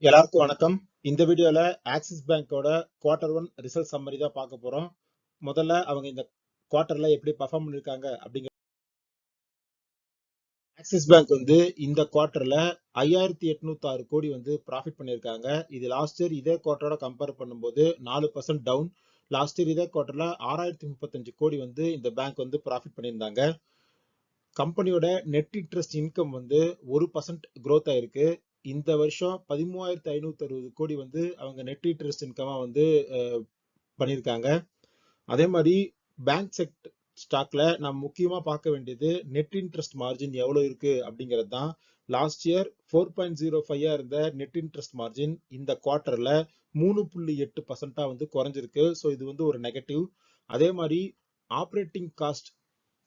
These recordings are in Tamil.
எல்லாருக்கும் வணக்கம். இந்த வீடியோல ஆக்சிஸ் பேங்கோட Q1 ரிசல்ட் சம்மரி தான் பார்க்க போறோம். முதல்ல அவங்க இந்த குவார்டர்ல எப்படி பர்ஃபார்ம் பண்ணிருக்காங்க அப்படிங்கிற ஆக்சிஸ் பேங்க் இந்த குவார்டர்ல 5806 கோடி ப்ராஃபிட் பண்ணிருக்காங்க. இது லாஸ்ட் இயர் இதே குவார்டரோட கம்பேர் பண்ணும்போது 4% டவுன். லாஸ்ட் இயர் இதே குவார்டர்ல 6035 கோடி இந்த பேங்க் ப்ராஃபிட் பண்ணியிருந்தாங்க. கம்பெனியோட நெட் இன்ட்ரெஸ்ட் இன்கம் 1% growth ஆயிருக்கு. இந்த வருஷம் 13,560 கோடி அவங்க நெட் இன்ட்ரெஸ்ட் இன்கமா பண்ணியிருக்காங்க. அதே மாதிரி பேங்க் செக்ட் ஸ்டாக்ல நம்ம முக்கியமா பார்க்க வேண்டியது நெட் இன்ட்ரெஸ்ட் மார்ஜின் எவ்வளவு இருக்கு அப்படிங்கிறது தான். லாஸ்ட் இயர் 4.05 இருந்த நெட் இன்ட்ரெஸ்ட் மார்ஜின் இந்த குவார்டர்ல 3.8% குறைஞ்சிருக்கு. ஸோ இது ஒரு நெகட்டிவ். அதே மாதிரி ஆப்ரேட்டிங் காஸ்ட்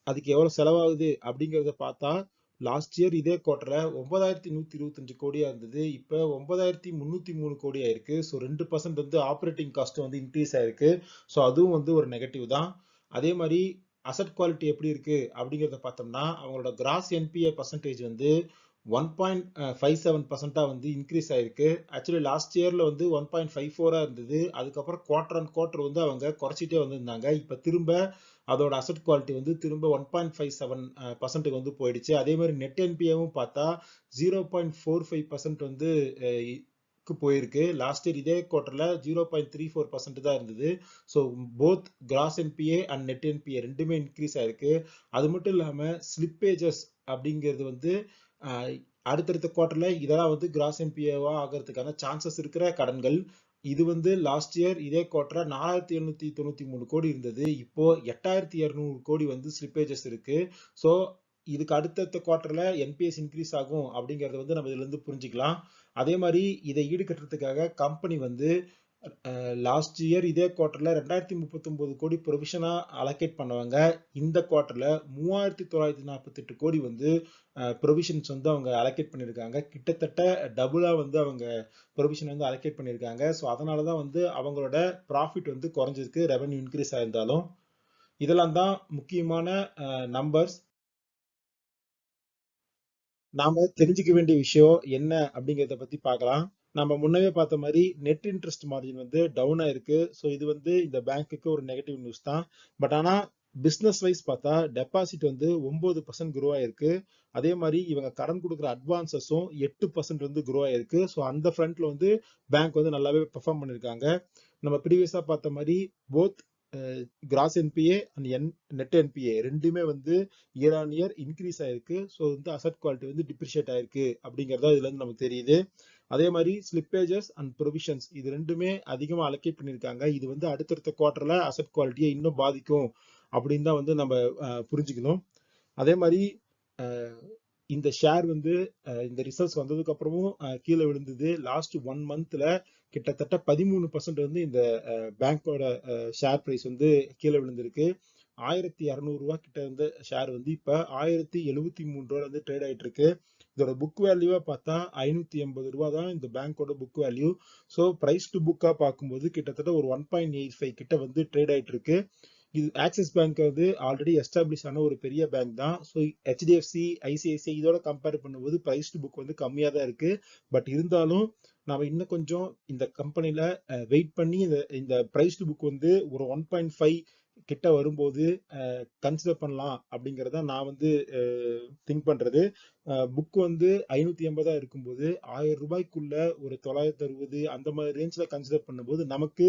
அதுக்கு எவ்வளவு செலவாகுது அப்படிங்கறத பார்த்தா லாஸ்ட் இயர் இதே குவார்டர்ல 9125 கோடியா இருந்தது. இப்ப 9303 கோடியா இருக்கு. ஸோ 2% ஆப்ரேட்டிங் காஸ்ட் இன்க்ரீஸ் ஆயிருக்கு. ஸோ அதுவும் ஒரு நெகட்டிவ் தான். அதே மாதிரி அசட் குவாலிட்டி எப்படி இருக்கு அப்படிங்கறத பார்த்தோம்னா அவங்களோட கிராஸ் என்பிஏ பர்சன்டேஜ் 1.57% இன்க்ரீஸ் ஆயிருக்கு. ஆக்சுவலி லாஸ்ட் இயர்ல 1.54 இருந்தது. அதுக்கப்புறம் குவார்டர் அண்ட் குவார்டர் அவங்க குறைச்சிட்டே வந்திருந்தாங்க. இப்ப திரும்ப அதோட அசட் குவாலிட்டி திரும்ப 1.57% போயிடுச்சு. அதே மாதிரி நெட் என்பிஏவும் பார்த்தா 0.45% போயிருக்கு. லாஸ்ட் இயர் இதே குவார்டர்ல 0.34% தான் இருந்தது. So both cross NBA and net NBA ரெண்டுமே இன்க்ரீஸ் ஆயிருக்கு. அது மட்டும் இல்லாம ஸ்லிப்பேஜஸ் அப்படிங்கிறது அடுத்தடுத்த குவார்டர்ல இதெல்லாம் கிராஸ் என்பிஏவா ஆகிறதுக்கான சான்சஸ் இருக்கிற கடன்கள். இது லாஸ்ட் இயர் இதே குவார்டர் 4793 கோடி இருந்தது. இப்போ 8200 கோடி ஸ்லிப்பேஜஸ் இருக்கு. ஸோ இதுக்கு அடுத்தடுத்த குவார்டர்ல என்பிஎஸ் இன்க்ரீஸ் ஆகும் அப்படிங்கறத நம்ம இதுல இருந்து புரிஞ்சுக்கலாம். அதே மாதிரி இதை ஈடுகட்டுறதுக்காக கம்பெனி லாஸ்ட் இயர் இதே குவார்டர்ல 2039 கோடி ப்ரொவிஷனா அலோகேட் பண்ணுவாங்க. இந்த குவார்டர்ல 3948 கோடி ப்ரொவிஷன்ஸ் அவங்க அலோகேட் பண்ணிருக்காங்க. கிட்டத்தட்ட டபுளா அவங்க ப்ரொவிஷன் அலோகேட் பண்ணிருக்காங்க. ஸோ அதனாலதான் அவங்களோட ப்ராஃபிட் குறைஞ்சிருக்கு, ரெவன்யூ இன்க்ரீஸ் ஆயிருந்தாலும். இதெல்லாம் தான் முக்கியமான நம்பர்ஸ். நாம தெரிஞ்சுக்க வேண்டிய விஷயம் என்ன அப்படிங்கறத பத்தி பார்க்கலாம். நம்ம முன்னவே பார்த்த மாதிரி நெட் இன்ட்ரெஸ்ட் மார்ஜின் டவுன் ஆயிருக்கு. ஸோ இது இந்த பேங்க்குக்கு ஒரு நெகட்டிவ் நியூஸ் தான். பட் ஆனா பிசினஸ் வைஸ் பார்த்தா டெபாசிட் 9% குரோ ஆயிருக்கு. அதே மாதிரி இவங்க கடன் கொடுக்குற அட்வான்சஸும் 8% குரோ ஆயிருக்கு. ஸோ அந்த ஃப்ரண்ட்ல பேங்க் நல்லாவே பெர்ஃபார்ம் பண்ணிருக்காங்க. நம்ம ப்ரீவியஸா பார்த்த மாதிரி both cross NBA and net NBA ரெண்டுமே இயர் ஆன் இயர் இன்க்ரீஸ் ஆயிருக்கு. ஸோ அசட் குவாலிட்டி டிப்ரிஷியேட் ஆயிருக்கு அப்படிங்கறத இதுல இருந்து நமக்கு தெரியுது. அதே மாதிரி ஸ்லிப்பேஜஸ் அண்ட் ப்ரொவிஷன்ஸ் இது ரெண்டுமே அதிகமா அலோகேட் பண்ணிருக்காங்க. இது அடுத்தடுத்த குவார்டர்ல அசட் குவாலிட்டியை இன்னும் பாதிக்கும் அப்படின்னு தான் நம்ம புரிஞ்சுக்கணும். அதே மாதிரி இந்த ஷேர் இந்த ரிசல்ட்ஸ் வந்ததுக்கு அப்புறமும் கீழே விழுந்தது. லாஸ்ட் 1 மந்த்ல கிட்டத்தட்ட 13% இந்த பேங்கோட ஷேர் பிரைஸ் கீழே விழுந்திருக்கு. 1200 கிட்ட இருந்த ஷேர் இப்ப 1073 ட்ரேட் ஆயிட்டு இருக்கு. இதோட புக் வேல்யூவா பார்த்தா 580 தான் இந்த பேங்கோட book value. So price to புக்கா பார்க்கும்போது கிட்டத்தட்ட ஒரு 1.85 கிட்ட ட்ரேட் ஆயிட்டு இருக்கு. இது ஆக்சிஸ் பேங்க் ஆல்ரெடி எஸ்டாப்ளிஷ் ஆன ஒரு பெரிய பேங்க் தான். ஸோ ஹெச்டிஎஃப்சி, ஐசிஐசிஐ இதோட கம்பேர் பண்ணும்போது பிரைஸ் டு புக் கம்மியா தான் இருக்கு. பட் இருந்தாலும் நாம இன்னும் கொஞ்சம் இந்த கம்பெனில வெயிட் பண்ணி இந்த பிரைஸ் டு புக் ஒரு 1.5 கிட்ட வரும்போது கன்சிடர் பண்ணலாம் அப்படிங்கறத நான் திங்க் பண்றது. புக் 580 இருக்கும்போது 1000 ரூபாய்க்குள்ள ஒரு 960 அந்த மாதிரி ரேஞ்ச்ல கன்சிடர் பண்ணும்போது நமக்கு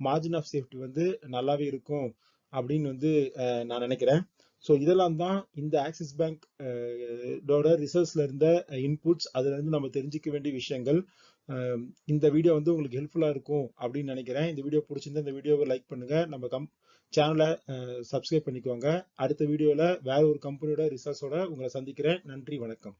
மார்ஜின் ஆஃப் சேஃப்டி நல்லாவே இருக்கும் அப்படின்னு நான் நினைக்கிறேன். ஸோ இதெல்லாம் தான் இந்த ஆக்சிஸ் பேங்க் ரிசல்ட்ஸ்ல இருந்த இன்புட்ஸ். அதுல இருந்து நம்ம தெரிஞ்சுக்க வேண்டிய விஷயங்கள். இந்த வீடியோ உங்களுக்கு ஹெல்ப்ஃபுல்லா இருக்கும் அப்படின்னு நினைக்கிறேன். இந்த வீடியோ பிடிச்சிருந்தா இந்த வீடியோவை லைக் பண்ணுங்க. நம்ம சேனலை சப்ஸ்கிரைப் பண்ணிக்கோங்க. அடுத்த வீடியோல வேற ஒரு கம்பெனியோட ரிசல்ட்ஸோட உங்களை சந்திக்கிறேன். நன்றி, வணக்கம்.